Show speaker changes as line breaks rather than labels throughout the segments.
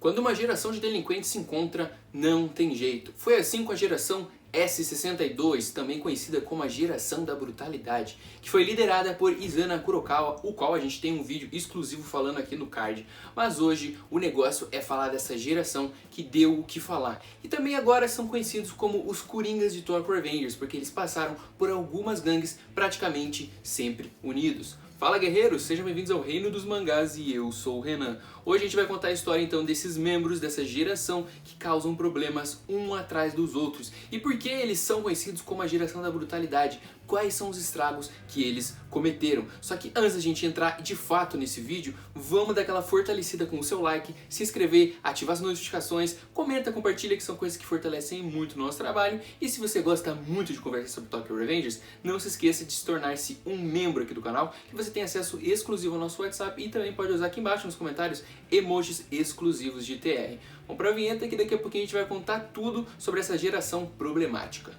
Quando uma geração de delinquentes se encontra, não tem jeito. Foi assim com a geração S62, também conhecida como a geração da brutalidade, que foi liderada por Izana Kurokawa, o qual a gente tem um vídeo exclusivo falando aqui no card. Mas hoje o negócio é falar dessa geração que deu o que falar. E também agora são conhecidos como os Coringas de Tokyo Revengers, porque eles passaram por algumas gangues praticamente sempre unidos. Fala guerreiros, sejam bem-vindos ao Reino dos Mangás e eu sou o Renan. Hoje a gente vai contar a história então desses membros dessa geração que causam problemas um atrás dos outros. E por que eles são conhecidos como a geração da brutalidade? Quais são os estragos que eles cometeram? Só que antes da gente entrar de fato nesse vídeo, vamos dar aquela fortalecida com o seu like, se inscrever, ativar as notificações, comenta, compartilha, que são coisas que fortalecem muito o nosso trabalho. E se você gosta muito de conversar sobre Tokyo Revengers, não se esqueça de se tornar-se um membro aqui do canal, que você tem acesso exclusivo ao nosso WhatsApp e também pode usar aqui embaixo nos comentários emojis exclusivos de TR. Vamos pra vinheta que daqui a pouquinho a gente vai contar tudo sobre essa geração problemática.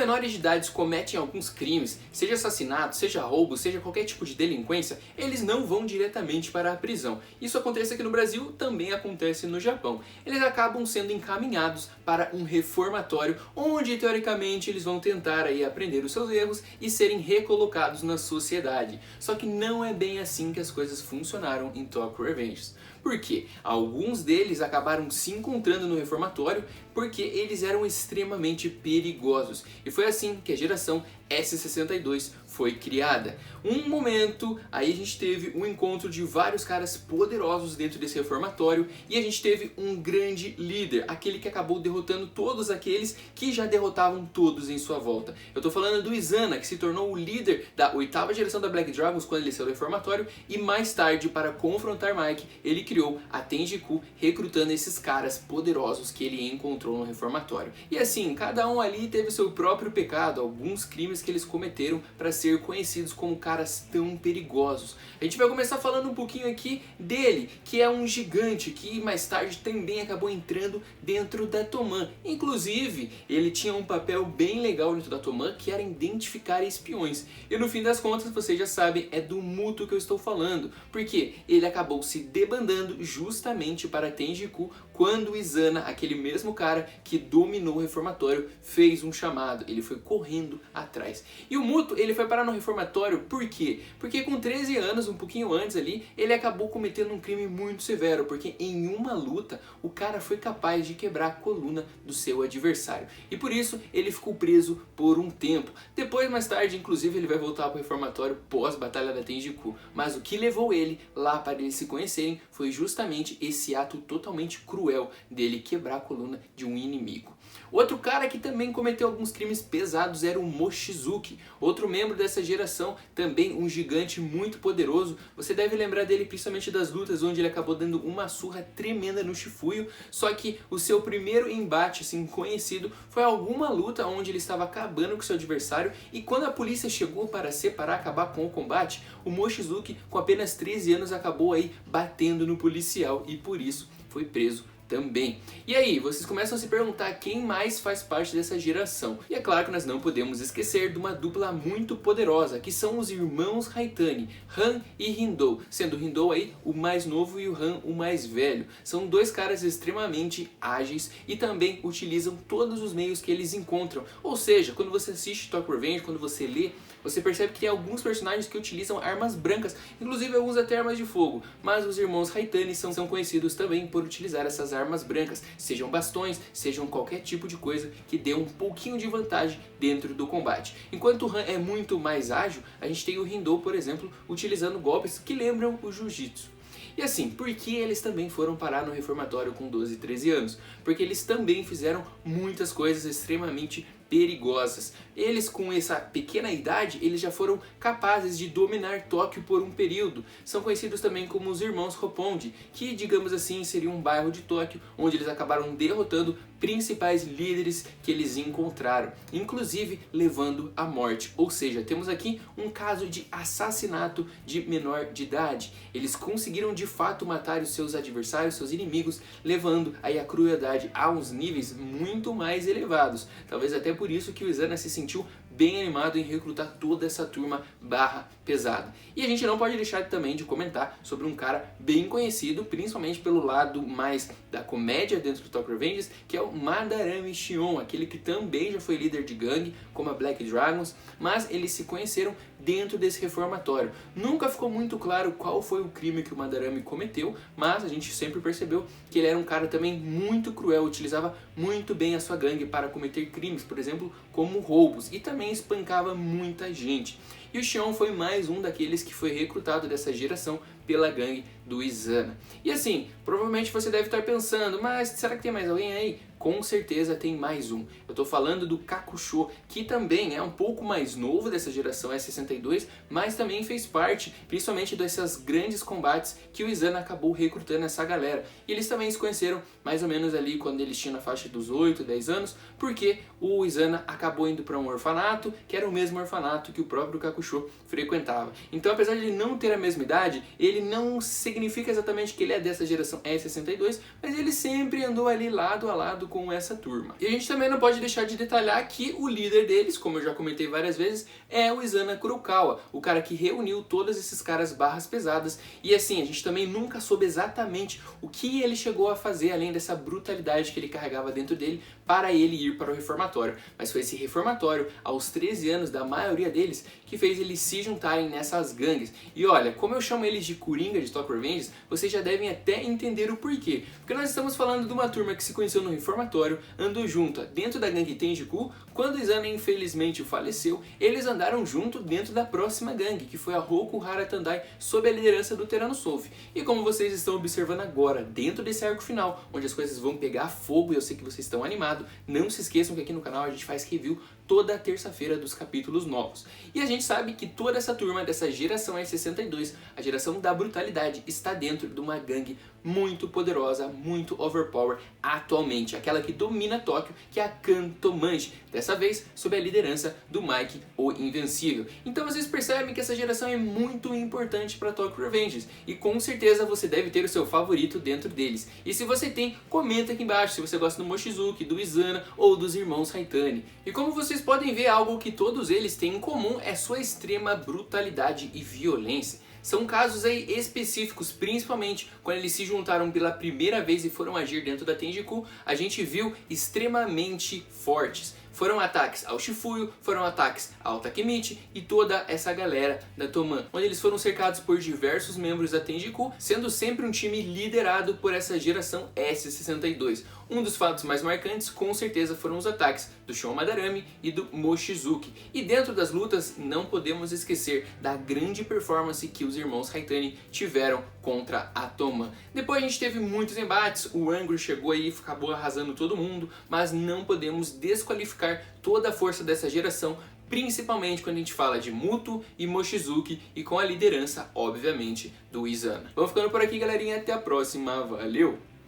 Menores de idade cometem alguns crimes, seja assassinato, seja roubo, seja qualquer tipo de delinquência, eles não vão diretamente para a prisão. Isso acontece aqui no Brasil, também acontece no Japão. Eles acabam sendo encaminhados para um reformatório, onde teoricamente eles vão tentar aí aprender os seus erros e serem recolocados na sociedade. Só que não é bem assim que as coisas funcionaram em Tokyo Revengers. Por quê? Alguns deles acabaram se encontrando no reformatório porque eles eram extremamente perigosos. E foi assim que a geração S62 foi criada. Um momento, aí a gente teve um encontro de vários caras poderosos dentro desse reformatório e a gente teve um grande líder, aquele que acabou derrotando todos aqueles que já derrotavam todos em sua volta. Eu tô falando do Izana, que se tornou o líder da 8ª geração da Black Dragons quando ele saiu do reformatório, e mais tarde, para confrontar Mike, ele criou a Tenjiku, recrutando esses caras poderosos que ele encontrou no reformatório. E assim, cada um ali teve seu próprio pecado, alguns crimes que eles cometeram para ser conhecidos como caras tão perigosos. A gente vai começar falando um pouquinho aqui dele, que é um gigante que mais tarde também acabou entrando dentro da Toman. Inclusive, ele tinha um papel bem legal dentro da Toman, que era identificar espiões. E no fim das contas, vocês já sabem, é do Muto que eu estou falando, porque ele acabou se debandando justamente para Tenjiku quando o Izana, aquele mesmo cara que dominou o reformatório, fez um chamado. Ele foi correndo atrás. E o Muto, ele foi parar no reformatório por quê? Porque com 13 anos, um pouquinho antes ali, ele acabou cometendo um crime muito severo, porque em uma luta, o cara foi capaz de quebrar a coluna do seu adversário. E por isso, ele ficou preso por um tempo. Depois, mais tarde, inclusive, ele vai voltar para o reformatório pós-batalha da Tenjiku. Mas o que levou ele lá para eles se conhecerem foi justamente esse ato totalmente cruel dele quebrar a coluna de um inimigo. Outro cara que também cometeu alguns crimes pesados era o Mochizuki, outro membro dessa geração, também um gigante muito poderoso. Você deve lembrar dele principalmente das lutas onde ele acabou dando uma surra tremenda no Shifuyo, só que o seu primeiro embate assim conhecido foi alguma luta onde ele estava acabando com seu adversário, e quando a polícia chegou para separar, acabar com o combate, o Mochizuki, com apenas 13 anos, acabou aí batendo no policial e por isso foi preso também. E aí, vocês começam a se perguntar quem mais faz parte dessa geração. E é claro que nós não podemos esquecer de uma dupla muito poderosa, que são os irmãos Haitani, Han e Hindou, sendo o Hindou aí o mais novo e o Han o mais velho. São dois caras extremamente ágeis e também utilizam todos os meios que eles encontram. Ou seja, quando você assiste Tokyo Revengers, quando você lê, você percebe que tem alguns personagens que utilizam armas brancas, inclusive alguns até armas de fogo, mas os irmãos Haitani são conhecidos também por utilizar essas armas brancas, sejam bastões, sejam qualquer tipo de coisa que dê um pouquinho de vantagem dentro do combate. Enquanto o Han é muito mais ágil, a gente tem o Hindou, por exemplo, utilizando golpes que lembram o Jiu-Jitsu. E assim, por que eles também foram parar no reformatório com 12 e 13 anos? Porque eles também fizeram muitas coisas extremamente perigosas. Eles, com essa pequena idade, eles já foram capazes de dominar Tóquio por um período. São conhecidos também como os irmãos Roppongi, que, digamos assim, seria um bairro de Tóquio, onde eles acabaram derrotando principais líderes que eles encontraram, inclusive levando à morte. Ou seja, temos aqui um caso de assassinato de menor de idade. Eles conseguiram de fato matar os seus adversários, seus inimigos, levando aí a crueldade a uns níveis muito mais elevados. Talvez até por isso que o Izana se sentiu bem animado em recrutar toda essa turma barra pesada. E a gente não pode deixar também de comentar sobre um cara bem conhecido, principalmente pelo lado mais da comédia dentro do Tokyo Revengers, que é o Madarame Shion, aquele que também já foi líder de gangue, como a Black Dragons, mas eles se conheceram dentro desse reformatório. Nunca ficou muito claro qual foi o crime que o Madarame cometeu, mas a gente sempre percebeu que ele era um cara também muito cruel, utilizava muito bem a sua gangue para cometer crimes, por exemplo, como roubos, e também espancava muita gente. E o Shion foi mais um daqueles que foi recrutado dessa geração pela gangue do Izana. E assim, provavelmente você deve estar pensando, mas será que tem mais alguém aí? Com certeza tem mais um. Eu tô falando do Kakusho, que também é um pouco mais novo dessa geração S62, mas também fez parte, principalmente desses grandes combates que o Izana acabou recrutando essa galera. E eles também se conheceram mais ou menos ali quando eles tinham na faixa dos 8, 10 anos, porque o Izana acabou indo para um orfanato, que era o mesmo orfanato que o próprio Kakusho frequentava. Então, apesar de ele não ter a mesma idade, ele não significa exatamente que ele é dessa geração S62, mas ele sempre andou ali lado a lado com essa turma. E a gente também não pode deixar de detalhar que o líder deles, como eu já comentei várias vezes, é o Izana Kurokawa, o cara que reuniu todos esses caras barras pesadas. E assim, a gente também nunca soube exatamente o que ele chegou a fazer, além dessa brutalidade que ele carregava dentro dele, para ele ir para o reformatório. Mas foi esse reformatório, aos 13 anos da maioria deles, que fez eles se juntarem nessas gangues. E olha, como eu chamo eles de Coringa de Tokyo Revengers, vocês já devem até entender o porquê. Porque nós estamos falando de uma turma que se conheceu no reformatório, andou junto dentro da gangue Tenjiku. Quando Izana infelizmente faleceu, eles andaram junto dentro da próxima gangue, que foi a Hokuhara Tandai, sob a liderança do Tyrannosaurus. E como vocês estão observando agora, dentro desse arco final, onde as coisas vão pegar fogo, e eu sei que vocês estão animados, não se esqueçam que aqui no canal a gente faz review toda terça-feira dos capítulos novos. E a gente sabe que toda essa turma dessa geração S62, a geração da brutalidade, está dentro de uma gangue muito poderosa, muito overpower atualmente, aquela que domina Tóquio, que é a Kantomanji, dessa vez sob a liderança do Mike, o Invencível. Então vocês percebem que essa geração é muito importante para Tokyo Revengers, e com certeza você deve ter o seu favorito dentro deles. E se você tem, comenta aqui embaixo se você gosta do Mochizuki, do Izana ou dos irmãos Haitani. E como vocês podem ver, algo que todos eles têm em comum é sua extrema brutalidade e violência. São casos aí específicos, principalmente quando eles se juntaram pela primeira vez e foram agir dentro da Tenjiku, a gente viu extremamente fortes. Foram ataques ao Shifuyo, foram ataques ao Takemichi e toda essa galera da Toman, onde eles foram cercados por diversos membros da Tenjiku, sendo sempre um time liderado por essa geração S62. Um dos fatos mais marcantes, com certeza, foram os ataques do Shon Madarame e do Mochizuki. E dentro das lutas, não podemos esquecer da grande performance que os irmãos Haitani tiveram contra a Toman. Depois a gente teve muitos embates, o Angry chegou aí e acabou arrasando todo mundo, mas não podemos desqualificar toda a força dessa geração, principalmente quando a gente fala de Muto e Mochizuki, e com a liderança, obviamente, do Izana. Vamos ficando por aqui, galerinha, até a próxima, valeu!